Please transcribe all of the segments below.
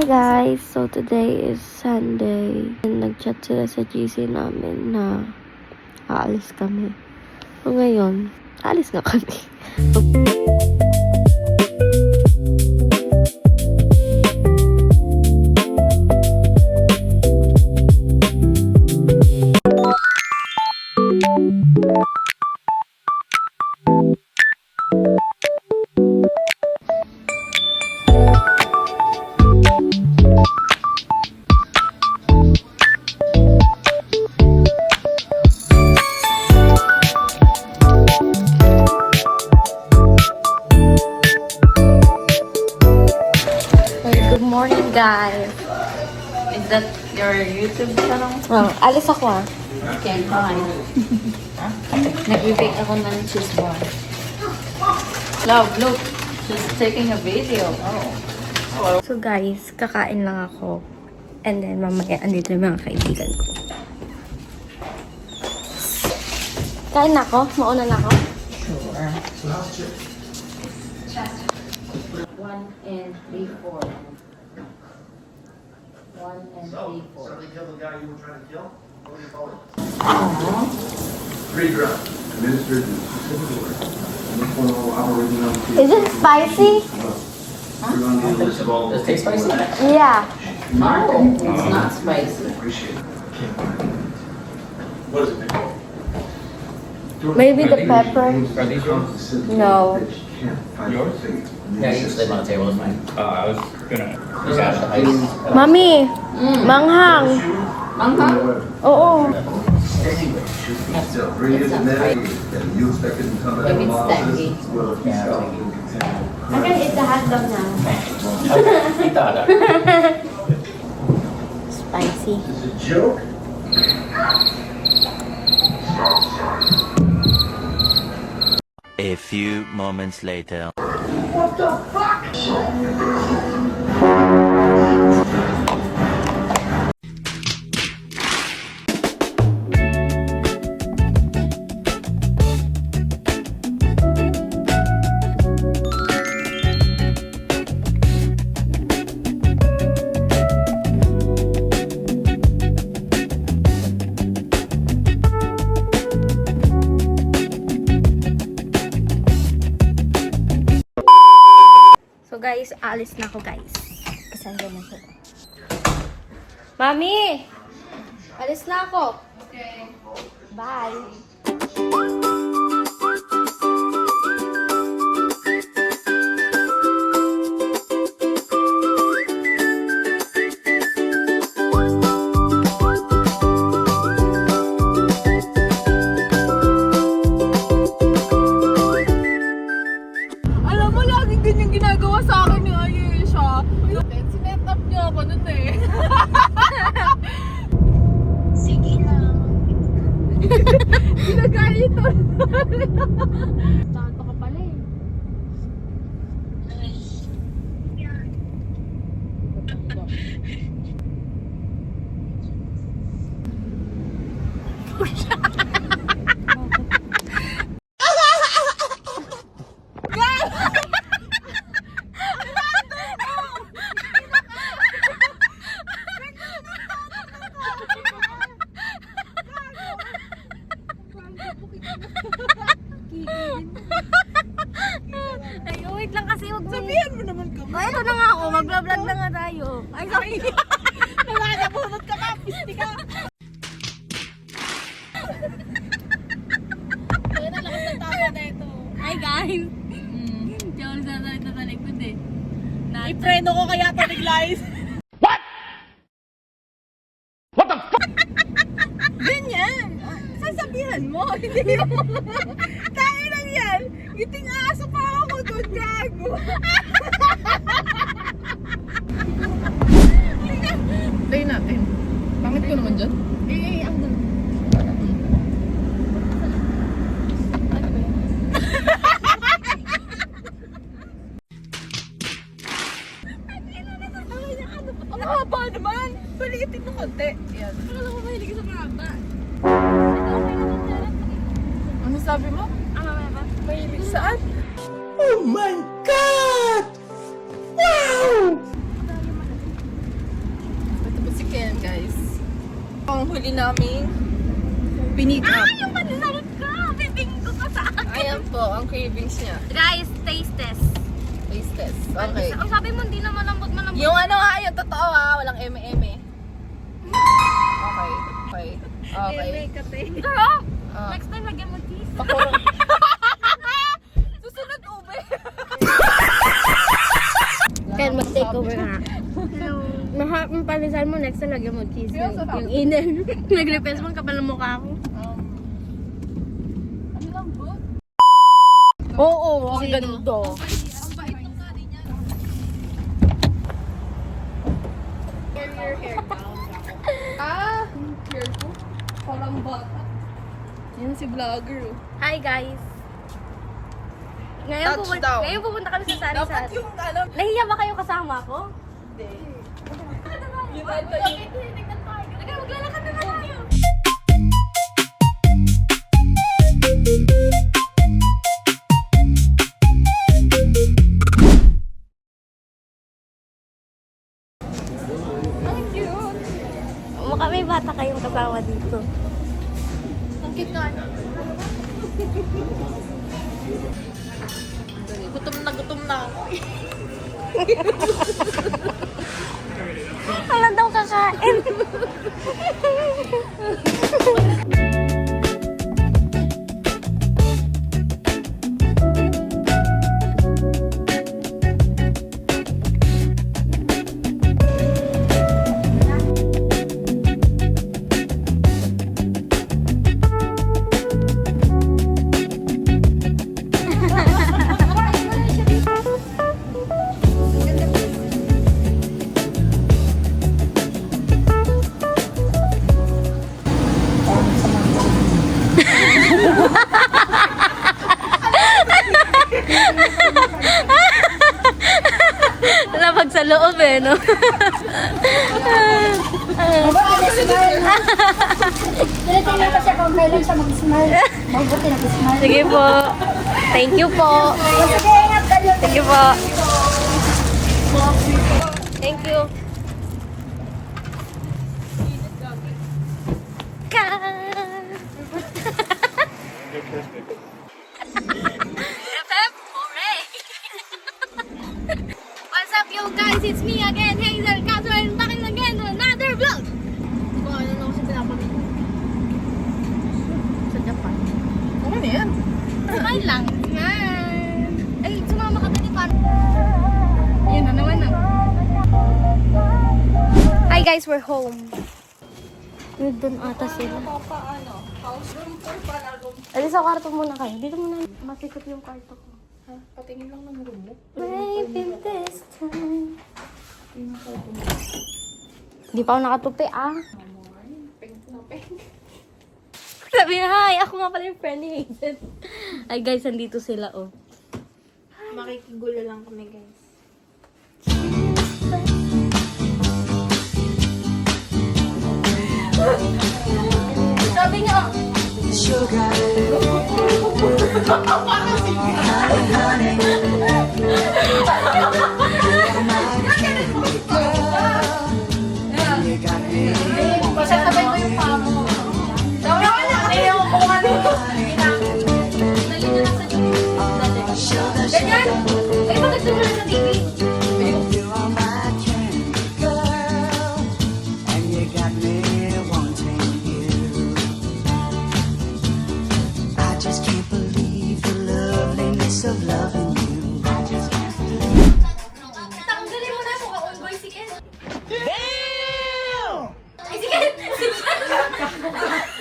guys! So today is Sunday. And nag-chat sila sa GC namin na aalis kami. So ngayon, aalis nga kami. Good morning, guys. Is that your YouTube channel? Oh, alis ako ah. Okay, fine. Nag-bake ako ng cheese ball. Love, look. She's taking a video. Oh. So guys, kakain lang ako. And then mamaya andito yung mga kaibigan ko. Kain na ako? Mauna na ako? Sure. 1 and 3/4. 1 and 3/4. So they killed the guy you were trying to kill? What do you call it? Uh-huh. 3 drugs administered in specific order. Is it spicy? You're on the list of all. Does it taste spicy? Yeah. No, it's not spicy. Appreciate it. What is it called? Maybe the pepper. Are these yours? No. Yours? Yeah, you just leave on the table, it's fine. I was gonna cash the ice. Mami, manghang. Manghang? Oo. Anyway, should be still. Bring it It's in not there. spicy. And you expect it to come out Maybe of it's the tangy. Well, if you Yeah, sell, I you can I can eat the hot dog now. Eat the hot dog. Spicy. Is it a joke? A few moments later. So guys, alis na ako guys. Kasi andyan na siya. Mami! Alis na ako. Okay. Bye. Alam mo, laging ganyan ginagawa sa akin ni Ayesha. Sinet up niya ako nun eh. Sige lang. Ginagayito. Tanto ka pala eh. Ay, wait lang kasi huwag mo. Sabihan mo naman ka. Ay, ito na nga ako. Magla-vlog na nga tayo. Ay, sorry. Nakakabunot ka pa. Pisti ka. Kaya nalakas ng tama na ito. Hi guys. Hindi ako nagsasalita sa likod eh. Ipreno ko kaya ito nag-lies. Ganyan. Sasabihan mo. Hindi mo. Tayo lang yan. Giting aso pa ako doon, gago. Tayo natin. Pangit ko naman dyan. Ang doon. Ang haba naman. Paliitin mo konti. Yan. Wala ko mahilig sa mahaba. Ano sabi mo? Mamaya ba? Mahilig saan? binili namin. Pinik up. Yung panasarap ko! Bibing ko pa sa akin. Ayan po, ang cravings niya. Guys, taste test. Taste test. Okay. Ang sabi mo, hindi na malambot. Yung ano nga, yung totoo ha, walang eme-eme. Okay. Okay. Okay. Girl, Ah. next time lagyan mo cheese. Pakurong. Susunod ube. Kaya mag-take over nga. Mahal yung panisan mo, next time lagyan mo cheese. Yung inen. Nag-request mo kapal ng mukha ko. Ano lang po? Oo, ang ganda. Ang bait ng kani niya. Turn your hair down. Hair ko? Parang bata. Yan si vlogger. Hi guys. Ngayon Touchdown. pupunta kami sa Sari Dapat Sari. yung ano. Nahiya ba kayo kasama ko? Hindi. Yun na ito yung... Maglalakad na tayo. Ang cute. Mukha may bata kayong kasama dito. Ang cute nga niya. Gutom na ako. Wala daw kakain. Labag sa loob eh, no? Tinitingnan ko siya kung kailan siya mag-smile. Mabuti nag-smile. Sige po. Thank you po. Sige, ingat kayo. Sige po. Thank you. What's up, yo guys? It's me again, Hazel Catherine, back again to another vlog. Kung ano na ako sa pinapamit. Sa Japan. Ano na yan? Sabay lang. Yan. Ay, sumama ka din para. Yan na naman na. Hi guys, we're home. Doon ata sila. House room tour pala room. Alis sa kwarto muna kayo. Dito muna masikot yung kwarto ko. Ha? Patingin lang ng room mo. Maybe this time. Hindi pa ako nakatupi ah. Pink na pink. Sabi na, hi, ako nga pala yung friend ni Hazel. Ay guys, nandito sila oh. Makikigulo lang kami guys. Sabi niya, Pasasabay mo yung paa mo. Sabi ko na, ayaw kung ano. dali na lang sa Dali. Ganyan! Ay, bakit tumulong sa TV? Tanggalin mo na kung ka-on boy si Ken. Damn! Ay, si Ken! Si Ken!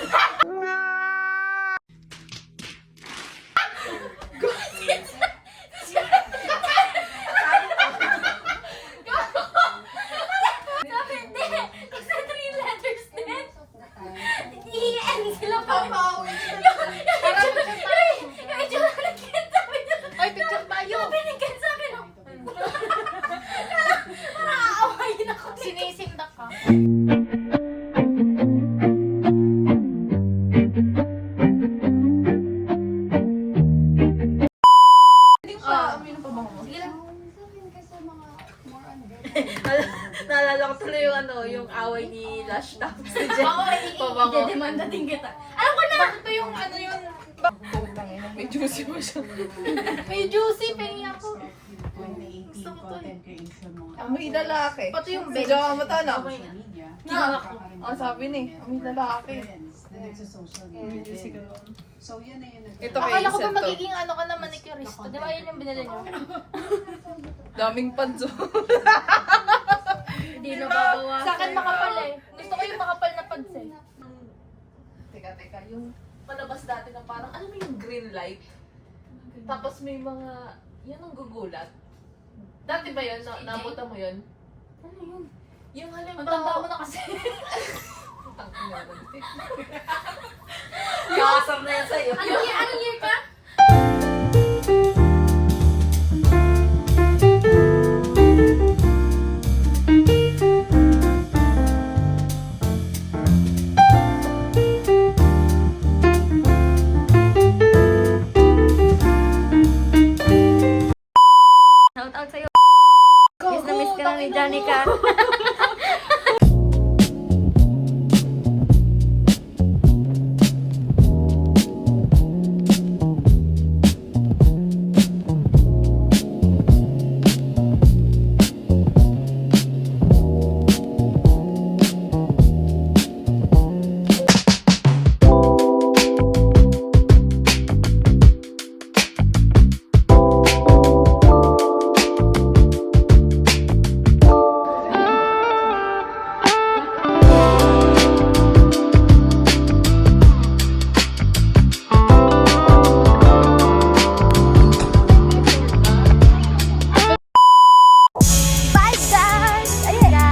Sabi, hindi. Kasi 3 letters din. E-N sila pa. Yung itsura ng Ken, sabi niya. Ay, picture tayo. Sabi ni Ken sa akin, oh. Parang aawayin ako. Sinisindak ka. Hindi pa, amin pa ba mo? Sige lang. Naalala ko tuloy yung yung away ni Lash Top. Bawal, Demanda din kita. Alam ko na! Bakit ba yung ano yun? May juicy mo siya. May juicy, pengi ako. Gusto ko to eh. Amoy lalaki. Pati yung Sa Jawa mata na. Kinuha ko. Ang sabi ni, amoy lalaki. Ito kay Akala ko ba Isel to. magiging ano ka na manicurist? Di ba yun yung binili niyo? Daming panso. Hindi na babawasan. Sa akin makapal eh. Gusto ko yung makapal na pads eh. Teka, yung palabas dati na parang, ano mo yung green light? Tapos may mga, yun ang gugulat. Dati ba yun? Nabuta mo yun? Ano yun? Yung Ang halimbawa, tanda mo na kasi. Kasam na yan sa'yo. Anong year ka? Shout out sa'yo. Miss na miss ka na ni Janica. Bye guys! Ayan na!